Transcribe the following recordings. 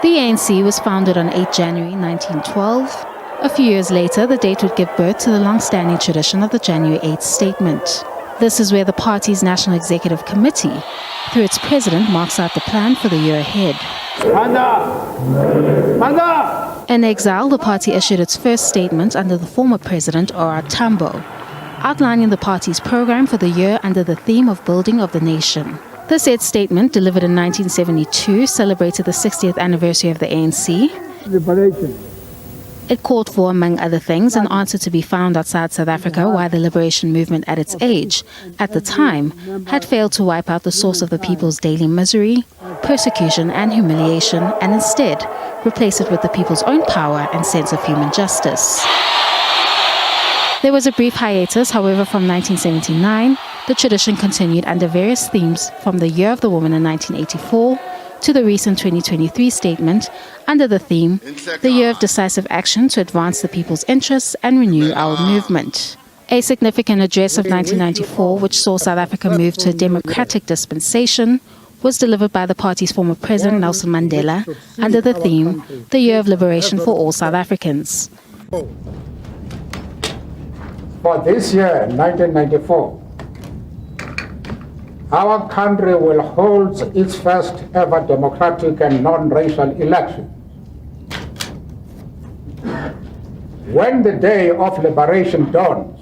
The ANC was founded on 8 January 1912. A few years later, the date would give birth to the long-standing tradition of the January 8th statement. This is where the party's National Executive Committee, through its president, marks out the plan for the year ahead. In exile, the party issued its first statement under the former president, OR Tambo, outlining the party's program for the year under the theme of Building of the Nation. The said statement, delivered in 1972, celebrated the 60th anniversary of the ANC. Liberation. It called for, among other things, an answer to be found outside South Africa why the liberation movement at its age, at the time, had failed to wipe out the source of the people's daily misery, persecution and humiliation, and instead replace it with the people's own power and sense of human justice. There was a brief hiatus, however, from 1979, the tradition continued under various themes from the Year of the Woman in 1984 to the recent 2023 statement under the theme, the Year of Decisive Action to Advance the People's Interests and Renew Our Movement. A significant address of 1994, which saw South Africa move to a democratic dispensation, was delivered by the party's former president, Nelson Mandela, under the theme, the Year of Liberation for All South Africans. For this year, 1994, our country will hold its first ever democratic and non-racial election. When the day of liberation dawns,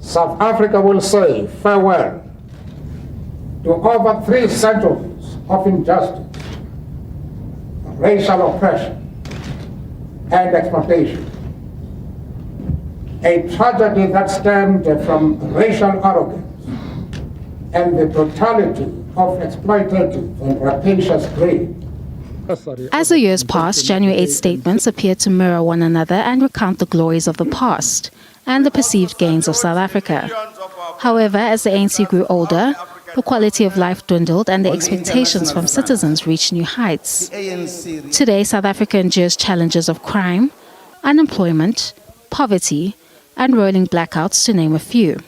South Africa will say farewell to over 3 centuries of injustice, racial oppression, and exploitation. A tragedy that stemmed from racial arrogance and the brutality of exploitative and rapacious greed. As the years passed, January 8 statements appeared to mirror one another and recount the glories of the past and the perceived gains of South Africa. However, as the ANC grew older, the quality of life dwindled and the expectations from citizens reached new heights. Today, South Africa endures challenges of crime, unemployment, poverty, and rolling blackouts, to name a few.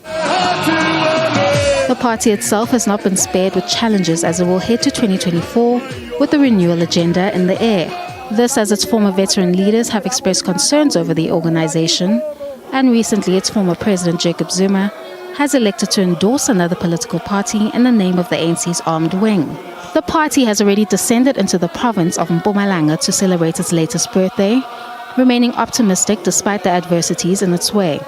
The party itself has not been spared with challenges as it will head to 2024 with the renewal agenda in the air. This as its former veteran leaders have expressed concerns over the organization, and recently its former president Jacob Zuma has elected to endorse another political party in the name of the ANC's armed wing. The party has already descended into the province of Mpumalanga to celebrate its latest birthday, remaining optimistic despite the adversities in its way.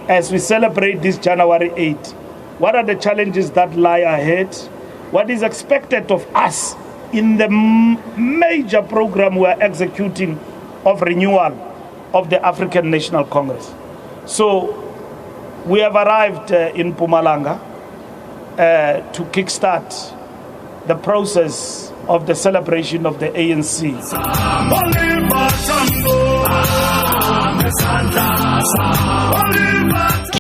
As we celebrate this January 8th, what are the challenges that lie ahead? What is expected of us in the major program we are executing of renewal of the African National Congress? So we have arrived in Mpumalanga to kickstart the process of the celebration of the ANC.